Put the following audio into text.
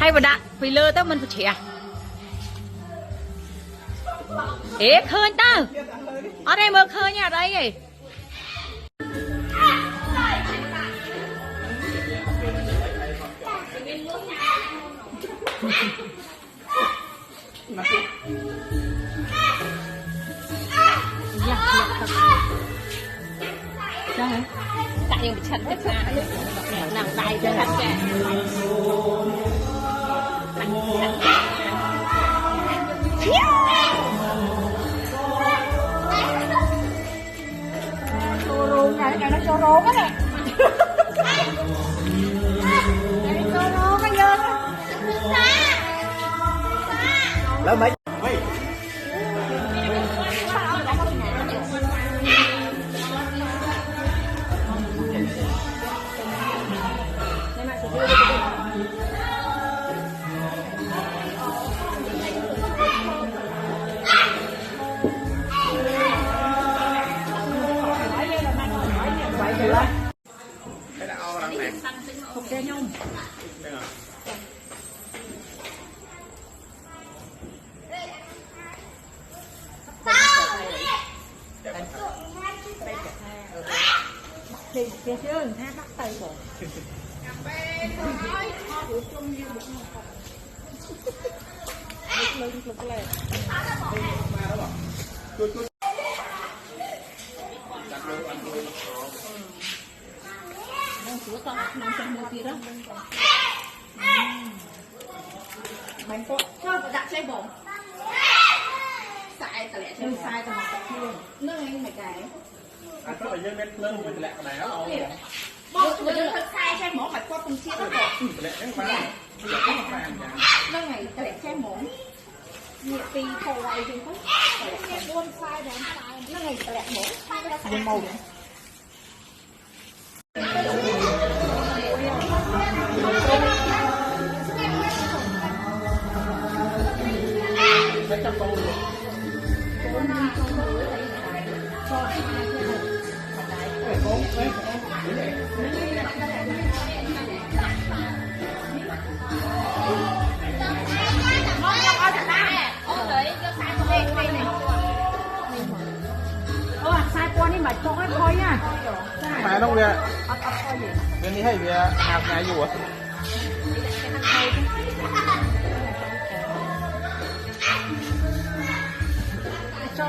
hay mà đã vì lơ tao mình phải trẻ ế khơi tao ở đây mơ khơi nha đây kì tại vì bị chặn tất cả nằm tay cho hết cả cái nó cho rố quá nè cái cho rố cái nhơn lớn mấy cái đạo đằng này không kê nhung thì kia chứ ha bắt tay rồi bánh cuộn cho đặt chơi bổng xài tả lẹ chơi sai tả học luôn nước anh mày cái anh có phải dây mét lên mình lẹ cái này đó bông người ta sai chơi mỏ mạch qua cùng chia đó rồi lẹ cái phải nước này tả lẹ chơi mỏ nhiều tì thầu này thì có buôn sai rồi nước này tả lẹ mỏ sai cái đó màu trong tô được sai qua đi mà cho nó thôi nha mà đâu kìa bênนี้ให้เบียร์หาไงอยู่อ่ะcho